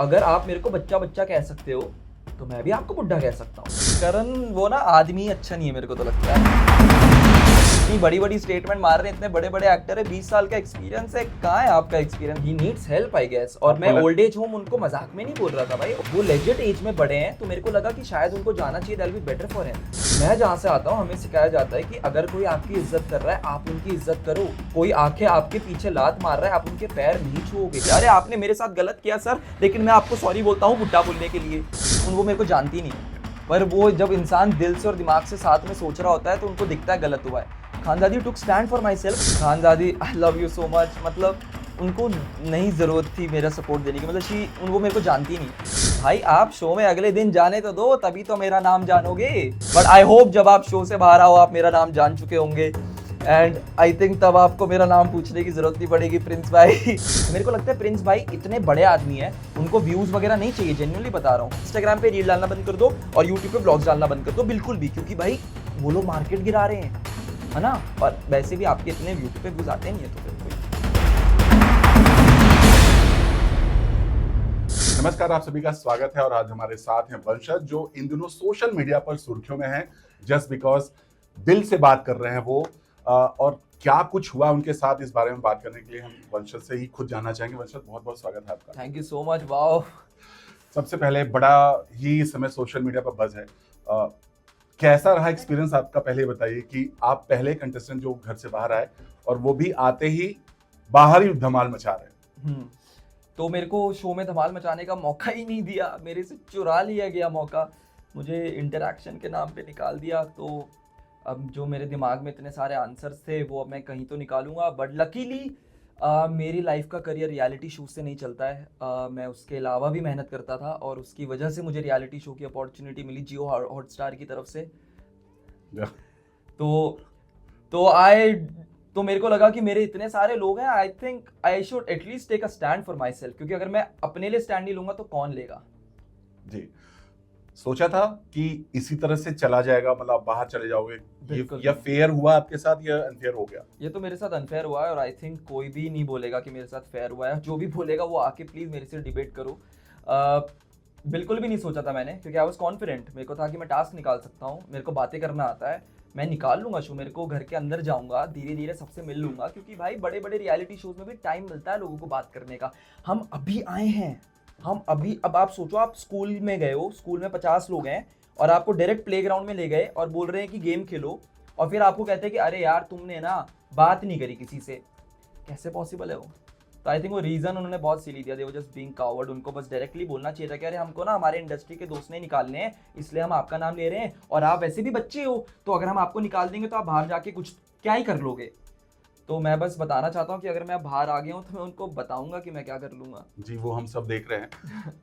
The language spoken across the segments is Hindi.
अगर आप मेरे को बच्चा बच्चा कह सकते हो तो मैं भी आपको बुड्ढा कह सकता हूँ। करण वो ना आदमी अच्छा नहीं है मेरे को तो लगता है। इतनी बड़ी बड़ी स्टेटमेंट मार रहे हैं, इतने बड़े बड़े एक्टर है, 20 साल का एक्सपीरियंस है, कहाँ है आपका experience? He needs help I guess. और मैं ओल्ड एज होम उनको मजाक में नहीं बोल रहा था भाई, वो लेजिट एज में बड़े हैं, तो मेरे को लगा कि शायद उनको जाना चाहिए, that will be better for him. मैं जहाँ से आता हूँ हमें सिखाया जाता है कि अगर कोई आपकी इज्जत कर रहा है आप उनकी इज्जत करो। कोई आंखें आपके पीछे लात मार रहा है आप उनके पैर नहीं छूओगे। अरे आपने मेरे साथ गलत किया सर, लेकिन मैं आपको सॉरी बोलता हूँ बुड्ढा बोलने के लिए। वो मेरे को जानती नहीं, पर वो जब इंसान दिल से और दिमाग से साथ में सोच रहा होता है तो उनको दिखता है गलत हुआ है। खानदादी took stand for myself. खानदादी I love you so much, मतलब उनको नहीं ज़रूरत थी मेरा सपोर्ट देने की, मतलब वो मेरे को जानती नहीं। भाई आप शो में अगले दिन जाने तो दो, तभी तो मेरा नाम जानोगे। बट आई होप जब आप शो से बाहर आओ आप मेरा नाम जान चुके होंगे, एंड आई थिंक तब आपको मेरा नाम पूछने की जरूरत नहीं पड़ेगी प्रिंस भाई। मेरे को लगता है प्रिंस भाई इतने बड़े आदमी हैं, उनको व्यूज वगैरह नहीं चाहिए, जेन्युइनली बता रहा हूँ। इंस्टाग्राम पे रील डालना बंद कर दो और यूट्यूब पे ब्लॉग्स डालना बंद कर दो, बिल्कुल भी, क्योंकि भाई वो लोग मार्केट गिरा रहे हैं, है ना। और वैसे भी आपके इतने यूट्यूब पे व्यूज आते नहीं है, तो फिर कोई। नमस्कार, आप सभी का स्वागत है और आज हमारे साथ हैं वंशज, जो इन दिनों सोशल मीडिया पर सुर्खियों में हैं जस्ट बिकॉज दिल से बात कर रहे हैं वो। और क्या कुछ हुआ उनके साथ, इस बारे में बात करने के लिए हम वंशज से ही खुद जानना चाहेंगे। वंशज, बहुत बहुत स्वागत है आपका। Thank you so much. Wow, सबसे पहले बड़ा ही इस समय सोशल मीडिया पर बज है, कैसा रहा एक्सपीरियंस आपका? पहले बताइए कि आप पहले कंटेस्टेंट जो घर से बाहर आए और वो भी आते ही बाहर ही धमाल मचा रहे। तो मेरे को शो में धमाल मचाने का मौका ही नहीं दिया, मेरे से चुरा लिया गया मौका, मुझे इंटरैक्शन के नाम पे निकाल दिया। तो अब जो मेरे दिमाग में इतने सारे आंसर्स थे वो अब मैं कहीं तो निकालूंगा, बट लकीली मेरी लाइफ का करियर रियलिटी शो से नहीं चलता है। मैं उसके अलावा भी मेहनत करता था और उसकी वजह से मुझे रियलिटी शो की अपॉर्चुनिटी मिली जियो हॉटस्टार की तरफ से। तो मेरे को लगा कि मेरे इतने सारे लोग हैं, I think I should at least take a stand for myself, क्योंकि अगर मैं अपने लिए स्टैंड नहीं लूंगा तो कौन लेगा। जी, सोचा था कि इसी तरह से चला जाएगा, मतलब बाहर चले जाओगे, या फेयर हुआ आपके साथ या अनफेयर हो गया? ये तो मेरे साथ अनफेयर हुआ है और आई थिंक कोई भी नहीं बोलेगा कि मेरे साथ फेयर हुआ है। जो भी बोलेगा वो आके प्लीज मेरे से डिबेट करो। बिल्कुल भी नहीं सोचा था मैंने, क्योंकि आई वाज कॉन्फिडेंट। मेरे को था कि मैं टास्क निकाल सकता हूँ, मेरे को बातें करना आता है, मैं निकाल लूंगा शो। मेरे को घर के अंदर जाऊंगा, धीरे धीरे सबसे मिल लूंगा, क्योंकि भाई बड़े बड़े रियलिटी शोज में भी टाइम मिलता है लोगों को बात करने का। हम अभी आए हैं, अब आप सोचो, आप स्कूल में गए हो, स्कूल में 50 लोग हैं और आपको डायरेक्ट प्लेग्राउंड में ले गए और बोल रहे हैं कि गेम खेलो, और फिर आपको कहते हैं कि अरे यार तुमने ना बात नहीं करी किसी से, कैसे पॉसिबल है वो? तो आई थिंक वो रीजन उन्होंने बहुत सिली दिया, दे वो जस्ट बीइंग कावर्ड। उनको बस डायरेक्टली बोलना चाहिए था कि अरे हमको ना हमारे इंडस्ट्री के दोस्त ने निकालने हैं, इसलिए हम आपका नाम ले रहे हैं, और आप वैसे भी बच्चे हो, तो अगर हम आपको निकाल देंगे तो आप बाहर जाके कुछ क्या ही कर लोगे। तो मैं बस बताना चाहता हूँ कि अगर मैं बाहर आ गया हूँ तो मैं उनको बताऊंगा कि मैं क्या कर लूंगा। जी, वो हम सब देख रहे हैं।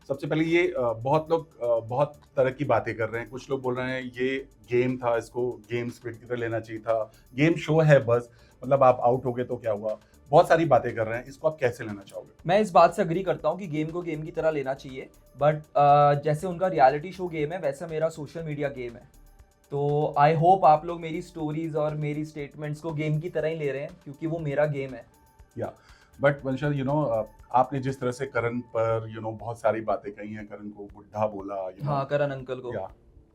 सबसे पहले ये बहुत लोग बहुत तरह की बातें कर रहे हैं। कुछ लोग बोल रहे हैं ये गेम था, इसको गेम स्पिरिट की तरह लेना चाहिए था, गेम शो है बस, मतलब आप आउट हो गए तो क्या हुआ। बहुत सारी बातें कर रहे हैं, इसको आप कैसे लेना चाहोगे? मैं इस बात से अग्री करता हूँ कि गेम को गेम की तरह लेना चाहिए, बट जैसे उनका रियलिटी शो गेम है वैसा मेरा सोशल मीडिया गेम है। तो आई होप आप लोग मेरी स्टोरीज और मेरी स्टेटमेंट्स को गेम की तरह ही ले रहे हैं, क्योंकि वो मेरा गेम है। या बट वंशज, आपने जिस तरह से करण पर बहुत सारी बातें कही हैं, करण को बुढ़ा बोला, हाँ, करण अंकल को।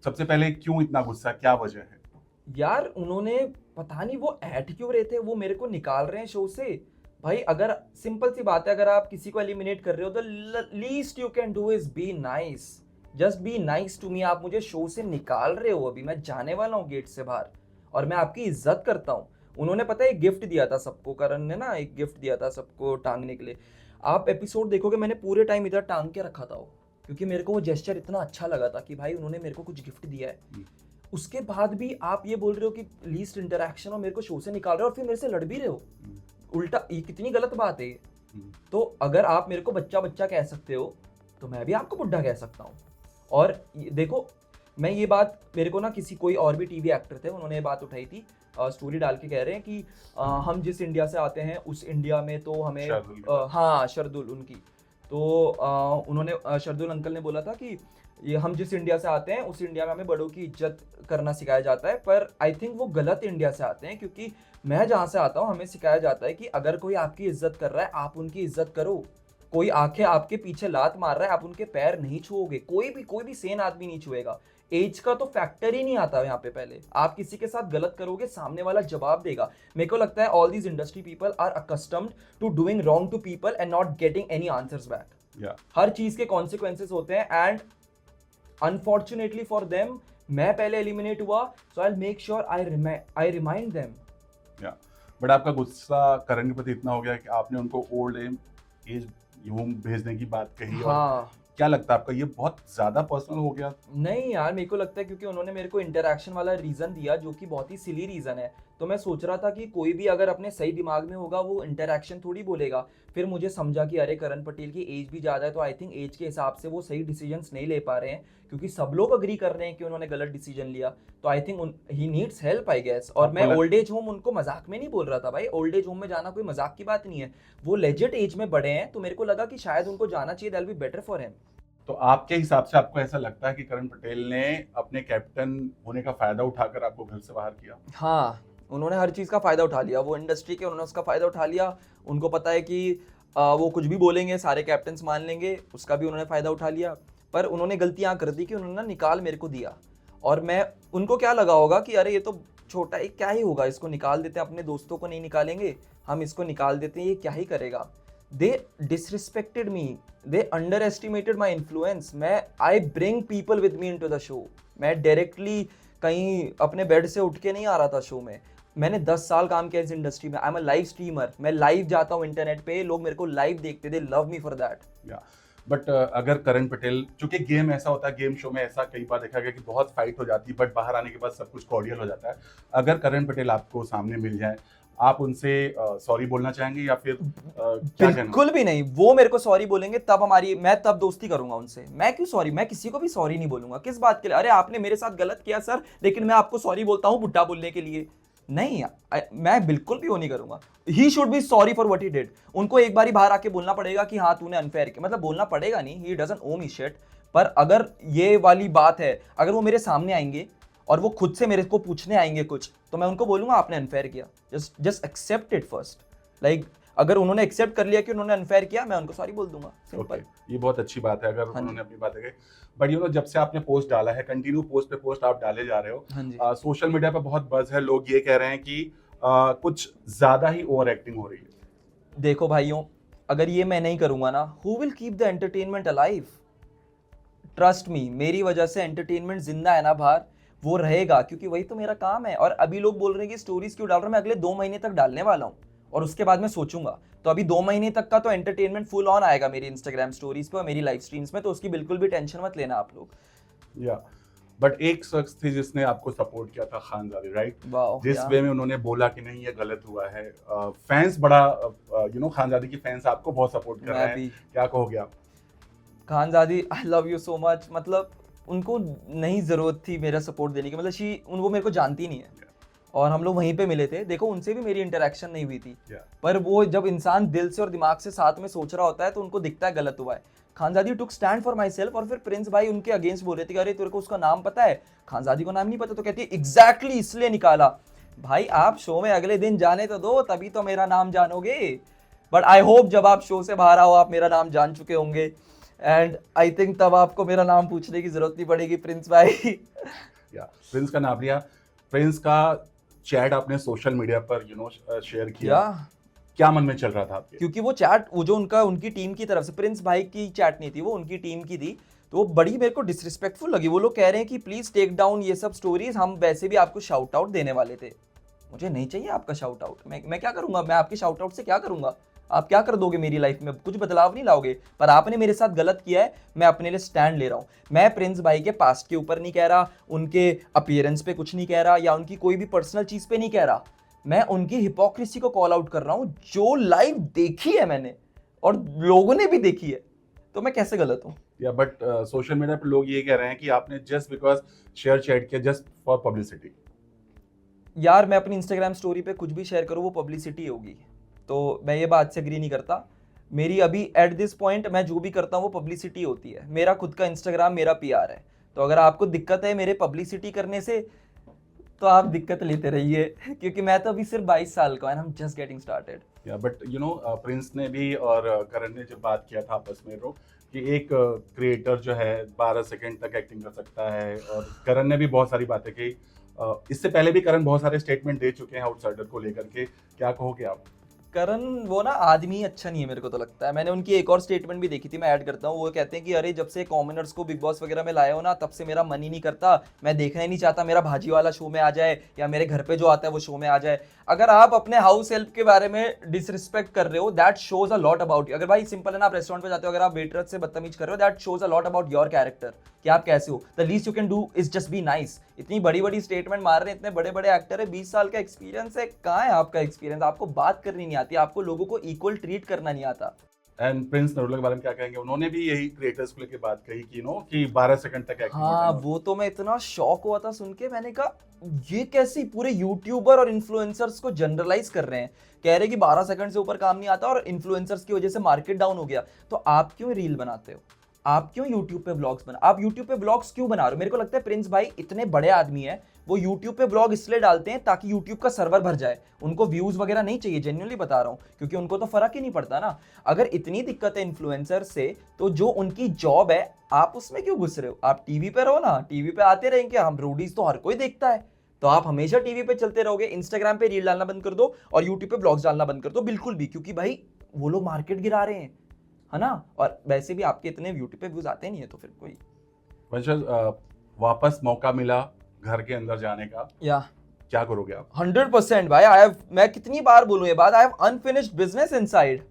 सबसे पहले क्यों इतना गुस्सा, क्या वजह है? यार उन्होंने पता नहीं वो ऐड क्यों रहे थे, वो मेरे को निकाल रहे हैं शो से। भाई अगर सिंपल सी बात है, अगर आप किसी को एलिमिनेट कर रहे हो तो least you can do is be nice, just be nice to me. आप मुझे शो से निकाल रहे हो, अभी मैं जाने वाला हूँ गेट से बाहर, और मैं आपकी इज्जत करता हूँ। उन्होंने पता है एक गिफ्ट दिया था सबको, करण ने ना एक गिफ्ट दिया था सबको टांगने के लिए। आप एपिसोड देखोगे, मैंने पूरे टाइम इधर टांग के रखा था वो, क्योंकि मेरे को वो जेस्चर इतना अच्छा लगा था कि भाई उन्होंने मेरे को कुछ गिफ्ट दिया है। उसके बाद भी आप ये बोल रहे हो कि लीस्ट इंटरैक्शन और मेरे को शो से निकाल रहे हो, और फिर मेरे से लड़ भी रहे हो। उल्टा, ये कितनी गलत बात है। तो अगर आप मेरे को बच्चा बच्चा कह सकते हो तो मैं भी आपको बुड्ढा कह सकता हूँ। और देखो, मैं ये बात, मेरे को ना कोई और भी टीवी एक्टर थे, उन्होंने ये बात उठाई थी, स्टोरी डाल के कह रहे हैं कि हम जिस इंडिया से आते हैं उस इंडिया में तो हमें हाँ, शर्दुल उनकी, तो उन्होंने शर्दुल अंकल ने बोला था कि ये हम जिस इंडिया से आते हैं उस इंडिया में हमें बड़ों की इज्जत करना सिखाया जाता है। पर आई थिंक वो गलत इंडिया से आते हैं, क्योंकि मैं जहाँ से आता हूँ हमें सिखाया जाता है कि अगर कोई आपकी इज्जत कर रहा है आप उनकी इज्जत करो। कोई आके आपके पीछे लात मार रहा है, आप उनके पैर नहीं छुओगे, कोई भी सेन आदमी नहीं छुएगा। एज का तो फैक्टर ही नहीं आता यहाँ पे। पहले आप किसी के साथ गलत करोगे, सामने वाला जवाब देगा। मेरे को लगता है all these industry people are accustomed to doing wrong to people and not getting any answers back. हर चीज के कॉन्सिक्वेंसेस होते हैं एंड अनफॉर्चुनेटली फॉर देम मैं पहले एलिमिनेट हुआ, so I will make sure I remind them. But आपका गुस्सा करण के प्रति इतना हो गया कि आपने उनको ओल्ड एज होम भेजने की बात कही। हाँ, और क्या लगता है आपका ये बहुत ज्यादा पर्सनल हो गया? नहीं यार, मेरे को लगता है क्योंकि उन्होंने मेरे को इंटरैक्शन वाला रीजन दिया जो कि बहुत ही सिली रीजन है, तो मैं सोच रहा था कि कोई भी अगर अपने सही दिमाग में होगा वो इंटरैक्शन थोड़ी बोलेगा। फिर मुझे समझा कि अरे करण पटेल की एज भी ज़्यादा है, तो आई थिंक एज के हिसाब से वो सही डिसीजंस नहीं ले पा रहे हैं, क्योंकि सब लोग अग्री कर रहे हैं कि उन्होंने गलत डिसीजन लिया। तो I think he needs help I guess. और मैं ओल्ड एज होम उनको मजाक में नहीं बोल रहा था भाई, ओल्ड एज होम में जाना कोई मजाक की बात नहीं है, वो लेजिट एज में बड़े हैं, तो मेरे को लगा कि शायद उनको जाना चाहिए, that will be better for him. तो आपके हिसाब से आपको ऐसा लगता है कि करण पटेल ने अपने कैप्टन होने का फायदा उठाकर आपको घर से बाहर किया? हाँ, उन्होंने हर चीज़ का फ़ायदा उठा लिया, वो इंडस्ट्री के, उन्होंने उसका फ़ायदा उठा लिया। उनको पता है कि वो कुछ भी बोलेंगे सारे कैप्टन्स मान लेंगे, उसका भी उन्होंने फ़ायदा उठा लिया। पर उन्होंने गलतियाँ कर दी कि उन्होंने निकाल मेरे को दिया, और मैं उनको क्या लगा होगा कि अरे ये तो छोटा है, क्या ही होगा, इसको निकाल देते हैं, अपने दोस्तों को नहीं निकालेंगे, हम इसको निकाल देते हैं, ये क्या ही करेगा। They disrespected me, they underestimated my influence। I bring people with me into the show। मैं डायरेक्टली कहीं अपने बेड से उठ के नहीं आ रहा था शो में। मैंने 10 साल काम किया इस इंडस्ट्री में। I am a live streamer, मैं लाइव जाता हूँ इंटरनेट पे, लोग मेरे को लाइव देखते, दे love me for that. But अगर करण पटेल, चूंकि गेम ऐसा होता है, गेम शो में ऐसा कई बार देखा गया कि बहुत फाइट हो जाती है, बट बाहर आने के बाद सब कुछ कॉर्डियल हो जाता है। अगर करण पटेल आपको सामने मिल जाए, आप उनसे सॉरी बोलना चाहेंगे या फिर क्या कहना? बिल्कुल भी नहीं, वो मेरे को सॉरी बोलेंगे तब मैं तब दोस्ती करूंगा उनसे। मैं क्यों सॉरी, मैं किसी को भी सॉरी नहीं बोलूंगा, किस बात के लिए? अरे आपने मेरे साथ गलत किया सर, लेकिन मैं आपको सॉरी बोलता हूँ बुड्ढा बोलने के लिए? नहीं, मैं बिल्कुल भी वो नहीं करूंगा। He should be sorry for what he did. उनको एक बार ही बाहर आके बोलना पड़ेगा कि हाँ तूने अनफेयर किया, मतलब बोलना पड़ेगा नहीं, he doesn't own me shit. पर अगर ये वाली बात है, अगर वो मेरे सामने आएंगे और वो खुद से मेरे को पूछने आएंगे कुछ, तो मैं उनको बोलूंगा आपने अनफेयर किया, just accept it first. Like अगर उन्होंने एक्सेप्ट कर लिया कि उन्होंने अनफेयर किया, मैं उनको सॉरी बोल दूंगा, सिंपल। ये बहुत अच्छी बात है अगर उन्होंने अपनी बातें कही। बट यू नो, जब से आपने पोस्ट डाला है, कंटिन्यू पोस्ट पे पोस्ट आप डाले जा रहे हो, सोशल मीडिया पे बहुत बज़ है, लोग ये कह रहे हैं कि कुछ ज्यादा ही ओवर एक्टिंग हो रही है। देखो भाइयों, अगर ये मैं नहीं करूंगा ना, who will keep the entertainment alive? Trust me, मेरी वजह से एंटरटेनमेंट जिंदा है ना बाहर, वो रहेगा, क्योंकि वही तो मेरा काम है। और अभी लोग बोल रहे हैं कि स्टोरीज क्यों डाल रहा हूं, मैं अगले 2 महीने तक डालने वाला हूँ, और उसके बाद मैं सोचूंगा। तो अभी 2 महीने तक का तो एंटरटेनमेंट फुल ऑन आएगा मेरी इंस्टाग्राम स्टोरीज पे और मेरी लाइव स्ट्रीम्स में, तो उसकी बिल्कुल भी टेंशन मत लेना आप लोग। या बट एक शख्स थी जिसने आपको सपोर्ट किया था, खानजादी, राइट? जिस yeah. वे में उन्होंने बोला कि नहीं ये गलत हुआ है, फैंस बड़ा यू नो, खानजादी की फैंस आपको बहुत सपोर्ट कर रहे हैं, क्या कहोगे आप? खानजादी, आई लव यू सो मच। मतलब उनको नहीं जरूरत थी मेरा सपोर्ट देने की, मतलब वो मेरे को जानती नहीं है, और हम लोग वहीं पे मिले थे। देखो, उनसे भी मेरी इंटरेक्शन नहीं हुई थी, पर वो जब इंसान दिल से और दिमाग से साथ में सोच रहा होता है तो उनको दिखता है गलत हुआ है। खानजादी टुक स्टैंड फॉर माई सेल्फ, और फिर प्रिंस भाई उनके अगेंस्ट बोल रहे थे कि अरे तेरे को उसका नाम पता है? खानजादी को नाम नहीं पता? तो कहती है एग्जैक्टली इसलिए निकाला। भाई आप शो में अगले दिन जाने तो दो, तभी तो मेरा नाम जानोगे। बट आई होप जब आप शो से बाहर आओ आप मेरा नाम जान चुके होंगे, एंड आई थिंक तब आपको मेरा नाम पूछने की जरूरत नहीं पड़ेगी, प्रिंस भाई। या प्रिंस का नाम लिया, प्रिंस का चैट आपने सोशल मीडिया पर यू नो शेयर किया, क्या मन में चल रहा था आपके? क्योंकि वो चैट, वो जो उनकी टीम की तरफ से, प्रिंस भाई की चैट नहीं थी, वो उनकी टीम की थी, तो वो बड़ी मेरे को डिसरिस्पेक्टफुल लगी। वो लोग कह रहे हैं कि प्लीज टेक डाउन ये सब स्टोरीज, हम वैसे भी आपको शाउट आउट देने वाले थे। मुझे नहीं चाहिए आपका शाउट आउट, मैं क्या करूंगा? मैं आपके शाउट आउट से क्या करूंगा? आप क्या कर दोगे मेरी लाइफ में? कुछ बदलाव नहीं लाओगे। पर आपने मेरे साथ गलत किया है, मैं अपने लिए स्टैंड ले रहा हूँ। मैं प्रिंस भाई के पास्ट के ऊपर नहीं कह रहा, उनके अपीयरेंस पे कुछ नहीं कह रहा, या उनकी कोई भी पर्सनल चीज पे नहीं कह रहा। मैं उनकी हिपोक्रेसी को कॉल आउट कर रहा हूँ, जो लाइव देखी है मैंने और लोगों ने भी देखी है, तो मैं कैसे गलत हूँ? या बट सोशल मीडिया पर लोग ये कह रहे हैं कि आपने जस्ट बिकॉज शेयर चैट किया जस्ट फॉर पब्लिसिटी। यार मैं अपनी इंस्टाग्राम स्टोरी पे कुछ भी शेयर करूँ वो पब्लिसिटी होगी, तो मैं ये बात से एग्री नहीं करता। मेरी अभी एट दिस पॉइंट मैं जो भी करता हूँ वो पब्लिसिटी होती है। मेरा खुद का इंस्टाग्राम मेरा पीआर है, तो अगर आपको दिक्कत है मेरे पब्लिसिटी करने से तो आप दिक्कत लेते रहिए, क्योंकि मैं तो अभी सिर्फ 22 साल का हूं, I am just getting started. या बट यू नो प्रिंस ने भी और करण ने जब बात किया था आपस में कि एक क्रिएटर जो है 12 सेकंड तक एक्टिंग कर सकता है, और करण ने भी बहुत सारी बातें की। इससे पहले भी करण बहुत सारे स्टेटमेंट दे चुके हैं आउटसाइडर को लेकर के, क्या कहोगे आप? करण वो ना आदमी अच्छा नहीं है मेरे को तो लगता है। मैंने उनकी एक और स्टेटमेंट भी देखी थी, मैं ऐड करता हूँ। वो कहते हैं कि अरे जब से कॉमनर्स को बिग बॉस वगैरह में लाए हो ना, तब से मेरा मन ही नहीं करता, मैं देखना ही नहीं चाहता मेरा भाजी वाला शो में आ जाए या मेरे घर पे जो आता है वो शो में आ जाए। अगर आप अपने हाउस हेल्प के बारे में डिसरिस्पेक्ट कर रहे हो, that shows a lot about you. अगर भाई सिंपल है ना, आप रेस्टोरेंट पे जाते हो, अगर आप वेटरस से बदतमीज कर रहे हो, that shows a lot about your character कि आप कैसे हो। The least you can do is just be nice. इतनी बड़ी बड़ी स्टेटमेंट मार रहे हैं, इतने बड़े बड़े एक्टर है, 20 साल का एक्सपीरियंस है, कहाँ है आपका एक्सपीरियंस? आपको बात करनी नहीं आती, आपको लोगों को इक्वल ट्रीट करना नहीं आता। एंड प्रिंस नरूला के बारे में क्या कहेंगे? उन्होंने भी यही क्रिएटर्स को लेकर बात कही कि नो कि 12 सेकंड तक एक्टिंग हाँ, वो तो मैं इतना शॉक हुआ था सुन के। मैंने कहा ये कैसी पूरे यूट्यूबर और इन्फ्लुएंसर्स को जनरलाइज कर रहे हैं, कह रहे कि 12 सेकंड से ऊपर काम नहीं आता और इन्फ्लुएंसर्स की वजह से मार्केट डाउन हो गया। तो आप क्यों रील बनाते हो? आप क्यों यूट्यूब पे ब्लॉग्स आप यूट्यूब पे ब्लॉग्स क्यों बना रहे हो? मेरे को लगता है प्रिंस भाई इतने बड़े आदमी है, वो यूट्यूब पे ब्लॉग इसलिए डालते हैं ताकि यूट्यूब का सर्वर भर जाए। उनको व्यूज वगैरह नहीं चाहिए, जेन्युइनली बता रहा हूँ, क्योंकि उनको तो फर्क ही नहीं पड़ता ना। अगर इतनी दिक्कत है इन्फ्लुएंसर से, तो जो उनकी जॉब है आप उसमें क्यों घुस रहे हो? आप टीवी पे रहो ना, टीवी पे आते रहेंगे हम, रोडीज तो हर कोई देखता है। तो आप हमेशा टीवी पे चलते रहोगे, इंस्टाग्राम पे रील डालना बंद कर दो और यूट्यूब पे ब्लॉग्स डालना बंद कर दो, बिल्कुल भी, क्योंकि भाई वो लोग मार्केट गिरा रहे हैं, है ना। और वैसे भी आपके इतने यूट्यूब पे व्यूज आते नहीं है, तो फिर कोई वंशज, वापस मौका मिला घर के अंदर जाने का, या क्या करोगे आप? 100% भाई। मैं कितनी बार बोलूं ये बात, I have unfinished business inside.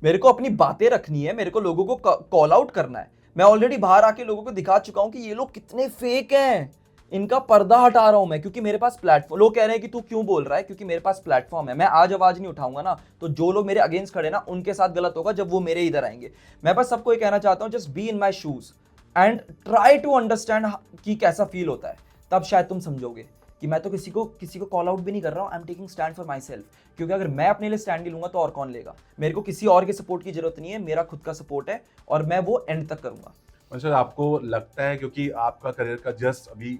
मेरे को अपनी बातें रखनी है, मेरे को लोगों को कॉल आउट करना है। मैं ऑलरेडी बाहर आके लोगों को दिखा चुका हूं कि ये लोग कितने फेक हैं, इनका पर्दा हटा रहा हूं मैं, क्योंकि मेरे पास प्लेटफॉर्म। लोग कह रहे हैं कि तू क्यों बोल रहा है, क्योंकि मेरे पास प्लेटफॉर्म है। मैं आज आवाज नहीं उठाऊंगा ना, तो जो लोग मेरे अगेंस्ट खड़े ना, उनके साथ गलत होगा जब वो मेरे इधर आएंगे। मैं बस सबको ये कहना चाहता हूं, just be in my shoes and try to understand कि कैसा फील होता है, तब शायद तुम समझोगे कि मैं तो किसी को कॉल आउट भी नहीं कर रहा हूं। I am taking stand for myself, क्योंकि अगर मैं अपने लिए स्टैंड नहीं लूंगा तो और कौन लेगा? मेरे को किसी और के सपोर्ट की जरूरत नहीं है, मेरा खुद का सपोर्ट है और मैं वो एंड तक करूंगा। वंशज, आपको लगता है, क्योंकि आपका करियर का जस्ट अभी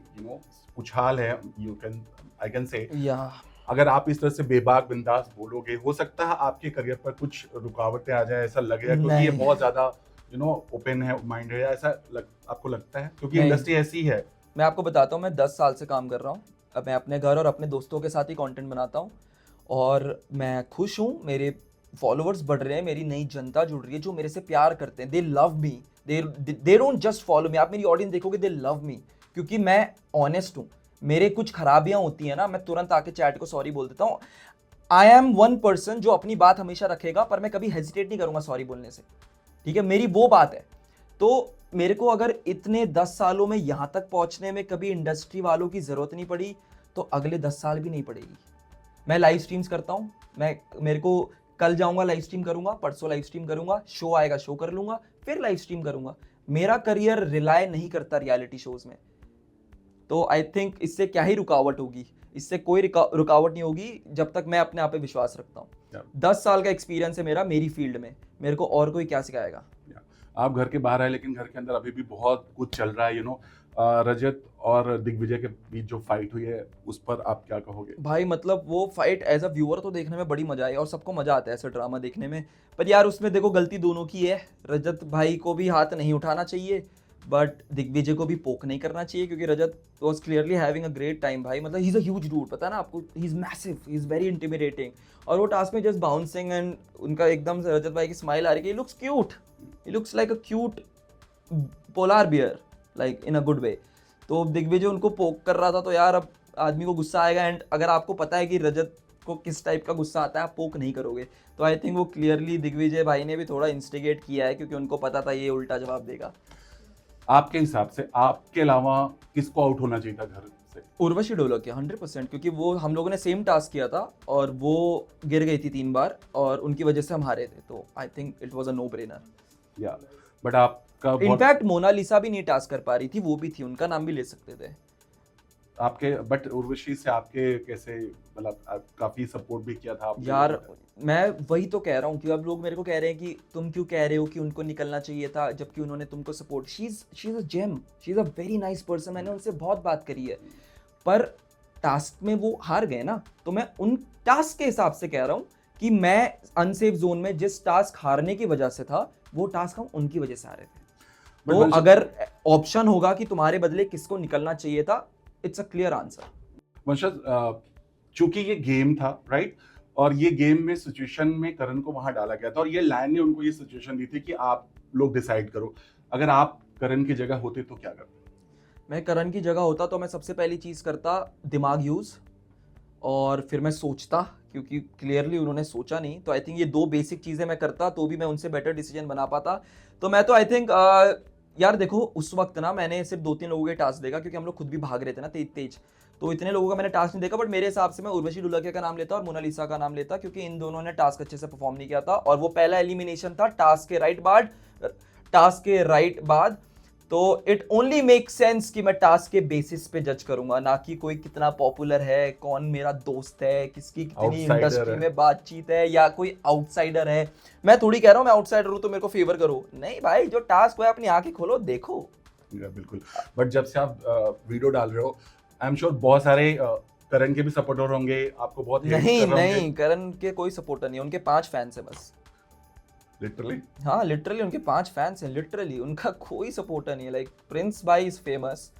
उछाल है, you can I can say, अगर आप इस तरह से बेबाक बिंदास बोलोगे, हो सकता है आपके करियर पर कुछ रुकावटें आ जाए, ऐसा लगेगा? क्योंकि ये बहुत ज्यादा ओपन है माइंड है, ऐसा आपको लगता है? क्योंकि इंडस्ट्री ऐसी है। मैं आपको बताता हूँ, मैं 10 साल से काम कर रहा हूँ। अब मैं अपने घर और अपने दोस्तों के साथ ही कंटेंट बनाता हूँ और मैं खुश हूँ। मेरे फॉलोअर्स बढ़ रहे हैं, मेरी नई जनता जुड़ रही है जो मेरे से प्यार करते हैं। दे love me, they don't just follow me. आप मेरी ऑडियंस देखोगे, दे लव मी, क्योंकि मैं ऑनेस्ट हूँ। मेरे कुछ खराबियाँ होती हैं ना, मैं तुरंत आके चैट को सॉरी बोल देता हूँ। आई एम वन पर्सन जो अपनी बात हमेशा रखेगा, पर मैं कभी हेजिटेट नहीं करूँगा सॉरी बोलने से, ठीक है? मेरी वो बात है। तो मेरे को अगर इतने 10 सालों में यहाँ तक पहुँचने में कभी इंडस्ट्री वालों की ज़रूरत नहीं पड़ी, तो अगले 10 साल भी नहीं पड़ेगी। मैं लाइव स्ट्रीम्स करता हूँ, मेरे को कल जाऊँगा लाइव स्ट्रीम करूँगा, परसों लाइव स्ट्रीम करूँगा, शो आएगा शो कर लूँगा, फिर लाइव स्ट्रीम करूँगा। मेरा करियर रिलाय नहीं करता रियलिटी शोज़ में। तो आई थिंक इससे क्या ही रुकावट होगी? इससे कोई रुकावट नहीं होगी जब तक मैं अपने आप पे विश्वास रखता हूँ। 10 साल का एक्सपीरियंस है मेरा मेरी फील्ड में, मेरे को और कोई क्या सिखाएगा? आप घर के बाहर आए, लेकिन घर के अंदर अभी भी बहुत कुछ चल रहा है। रजत और दिग्विजय के बीच जो फाइट हुई है, उस पर आप क्या कहोगे? भाई मतलब वो फाइट एज अ व्यूअर तो देखने में बड़ी मजा आई, और सबको मजा आता है ऐसा ड्रामा देखने में। पर यार उसमें देखो गलती दोनों की है। रजत भाई को भी हाथ नहीं उठाना चाहिए, बट दिग्विजय को भी पोक नहीं करना चाहिए, क्योंकि Rajat was clearly having a great time. भाई मतलब he is a huge dude, पता है ना आपको? He is massive, he is very intimidating. और वो टास्क में जस्ट बाउंसिंग एंड उनका एकदम से रजत भाई की स्माइल आ रही है। He looks cute, he looks like a cute polar bear, like in a good way. तो दिग्विजय उनको पोक कर रहा था, तो यार अब आदमी को गुस्सा आएगा। एंड अगर आपको पता है कि रजत को किस टाइप का गुस्सा आता है, आप पोक नहीं करोगे। तो आई थिंक वो क्लियरली दिग्विजय भाई ने भी थोड़ा इंस्टिगेट किया है, क्योंकि उनको पता था ये उल्टा जवाब देगा। आपके हिसाब से आपके अलावा किसको आउट होना चाहिए था घर से? उर्वशी ढोलकिया 100%, क्योंकि वो हम लोगों ने सेम टास्क किया था और वो गिर गई थी 3 बार और उनकी वजह से हम हारे थे। तो I think it was a no brainer. या बट आपका इनफैक्ट मोनालिसा भी नहीं टास्क कर पा रही थी, वो भी थी, उनका नाम भी ले सकते थे आपके। बट उर्वशी से आपके कैसे, मतलब काफी सपोर्ट भी किया था आपने? यार मैं वही तो कह रहा हूँ कि अब लोग मेरे को कह रहे हैं कि तुम क्यों कह रहे हो कि उनको निकलना चाहिए था, जबकि उन्होंने तुमको support. She is a gem, she is a very nice person. मैंने उनसे बहुत बात करी है, पर टास्क में वो हार गए ना। तो मैं उन टास्क के हिसाब से कह रहा हूँ कि मैं अनसेफ जोन में जिस टास्क हारने की वजह से था वो टास्क हम उनकी वजह से हारे थे। But तो वंश- अगर ऑप्शन होगा कि तुम्हारे बदले किसको निकलना चाहिए था, इट्स अ क्लियर आंसर। वंशज, चूंकि ये गेम था राइट, और ये गेम में सिचुएशन में करण को वहां डाला गया था और ये लाइन ने उनको ये सिचुएशन दी थी कि आप लोग डिसाइड करो, अगर आप करण की जगह होते तो क्या करते? मैं करण की जगह होता तो मैं सबसे पहली चीज़ करता दिमाग यूज़, और फिर मैं सोचता, क्योंकि क्लियरली उन्होंने सोचा नहीं। तो आई थिंक ये दो बेसिक चीज़ें मैं करता तो भी मैं उनसे बेटर डिसीजन बना पाता। तो मैं तो आई थिंक यार देखो उस वक्त ना मैंने सिर्फ 2-3 लोगों के टास्क देखा, क्योंकि हम लोग खुद भी भाग रहे थे ना तेज तेज, तो इतने लोगों का मैंने टास्क नहीं देखा। बट मेरे हिसाब से मैं उर्वशी डुलकिया का नाम लेता और मोनालिसा का नाम लेता, क्योंकि इन दोनों ने टास्क अच्छे से परफॉर्म नहीं किया था और वो पहला एलिमिनेशन था टास्क के राइट बाद। तो इट ओनली मेक सेंस कि मैं टास्क के बेसिस पे जज करूंगा, ना कि कोई कितना पॉपुलर है, कौन मेरा दोस्त है, किसकी कितनी Outsider इंडस्ट्री है। में बातचीत है, या कोई आउटसाइडर है। मैं थोड़ी कह रहा हूँ मैं आउटसाइडर हूँ तो मेरे को फेवर करो, नहीं भाई, जो टास्क है अपनी आंखें खोलो देखो। बिल्कुल। बट जब से आप वीडियो डाल रहे हो, आई एम श्योर बहुत सारे करण के भी सपोर्टर होंगे, आपको बहुत hate नहीं कर रहे होंगे। नहीं, करण के कोई सपोर्टर नहीं है, उनके 5 फैंस है बस। लिटरली हाँ लिटरली उनके 5 फैंस हैं, लिटरली उनका कोई सपोर्टर नहीं है। लाइक प्रिंस भाई इज फेमस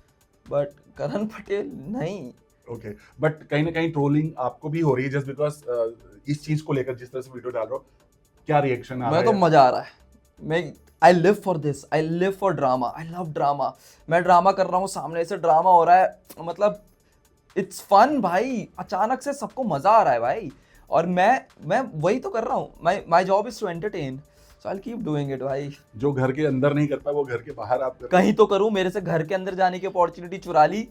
बट करण पटेल नहीं। ओके, बट कहीं ना कहीं ट्रोलिंग आपको भी हो रही है जस्ट बिकॉज इस चीज को लेकर जिस तरह से वीडियो डाल रहे हो, क्या रिएक्शन आ रहा मैं तो है? मजा आ रहा है, मैं I live for this, I live for drama, I love drama. मैं ड्रामा कर रहा हूँ, सामने से ड्रामा हो रहा है, मतलब इट्स फन भाई। अचानक से सबको मजा आ रहा है भाई, और मैं वही तो कर रहा हूँ। My job is to entertain, so I will keep doing it भाई। जो घर के अंदर नहीं कर पाए वो घर के बाहर आप कर कहीं तो करूँ, मेरे से घर के अंदर जाने की अपॉर्चुनिटी चुरा ली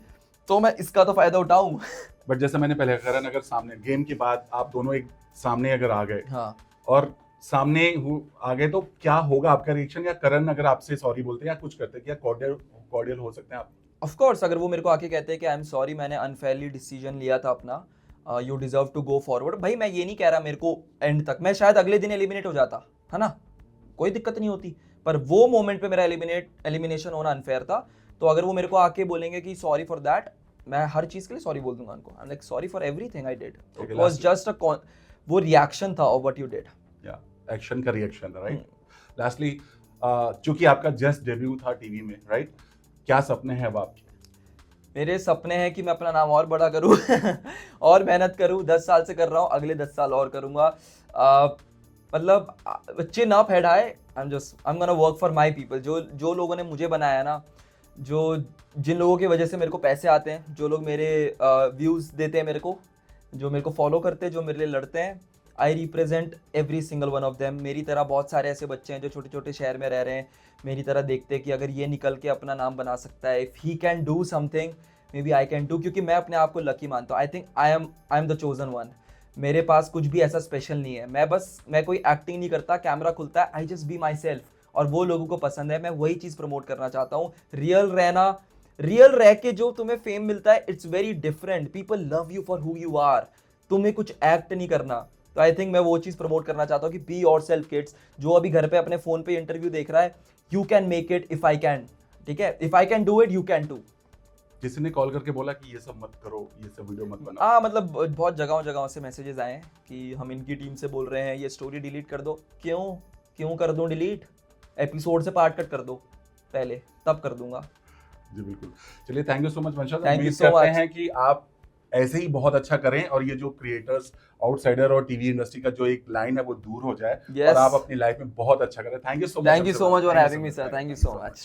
तो मैं इसका तो फायदा उठाऊं। बट जैसे मैंने पहले करण अगर सामने गेम के बाद आप दोनों एक सामने अगर आ गए हाँ और सामने आ गए तो क्या होगा आपका रिएक्शन? या करण अगर आपसे सॉरी बोलते या कुछ करते, क्या कॉर्डियल हो सकते हैं आप? ऑफ कोर्स, अगर वो मेरे को आके कहते हैं कि आई एम सॉरी, मैंने अनफेयरली डिसीजन लिया था अपना, you deserve to go forward, भाई मैं ये नहीं कह रहा मेरे को एंड तक, मैं शायद अगले दिन एलिमिनेट हो जाता है ना, कोई दिक्कत नहीं होती। पर वो मोमेंट पे मेरा एलिमिनेशन होना अनफेयर था। तो अगर वो मेरे को आके बोलेंगे कि सॉरी फॉर दैट, मैं हर चीज के लिए सॉरी बोल दूंगा उनको। I am like sorry for everything I did, it was just a वो रिएक्शन था ऑफ व्हाट यू डिड। या एक्शन का रिएक्शन, राइट? लास्टली, चूंकि आपका जस्ट डेब्यू था टीवी में, राइट, क्या सपने हैं अब आपके? मेरे सपने हैं कि मैं अपना नाम और बड़ा करूं और मेहनत करूं। 10 साल से कर रहा हूं, अगले 10 साल और करूंगा। मतलब चिन up head high, I am gonna work for my people. जो लोगों ने मुझे बनाया ना, जिन लोगों की वजह से मेरे को पैसे आते हैं, जो लोग मेरे व्यूज़ देते हैं मेरे को, जो मेरे को फॉलो करते हैं, जो मेरे लिए लड़ते हैं, I represent every single one of them. मेरी तरह बहुत सारे ऐसे बच्चे हैं जो छोटे छोटे शहर में रह रहे हैं, मेरी तरह देखते हैं कि अगर ये निकल के अपना नाम बना सकता है, if he can do something maybe I can do. क्योंकि मैं अपने आप को लकी मानता हूँ। I think I am the chosen one. मेरे पास कुछ भी ऐसा स्पेशल नहीं है। मैं कोई एक्टिंग नहीं करता, कैमरा खुलता है, I just be my self, और वो लोगों को पसंद है। मैं वही चीज़ प्रमोट करना चाहता हूँ। रियल रहना, रियल रह के जो तुम्हें फेम मिलता है, it's very different. People love you for who you are. तुम्हें कुछ एक्ट नहीं करना। तो आई थिंक मैं वो चीज़ प्रमोट करना चाहता हूँ कि बी योर सेल्फ किड्स। जो अभी घर पे अपने फ़ोन पे इंटरव्यू देख रहा है, you can make it if I can. ठीक है, if I can do it, you can too. किसी ने कॉल करके बोला कि ये सब मत करो, ये सब वीडियो मत बनाओ? हाँ, मतलब बहुत जगहों से मैसेजेस आए हैं कि हम इनकी टीम से बोल रहे हैं ये स्टोरी डिलीट कर दो। क्यों कर दूं डिलीट? एपिसोड से पार्ट कट कर दो पहले, तब कर दूंगा। जी बिल्कुल। चलिए, थैंक यू सो मच वंशज। Thank you उम्मीद so करते much. हैं कि आप ऐसे ही बहुत अच्छा करें और ये जो क्रिएटर्स, आउटसाइडर और टीवी इंडस्ट्री का जो एक लाइन है वो दूर हो जाए, Yes. और आप अपनी लाइफ में बहुत अच्छा करें। Thank you so much. Thank you so much for having me, sir. Thank you so much.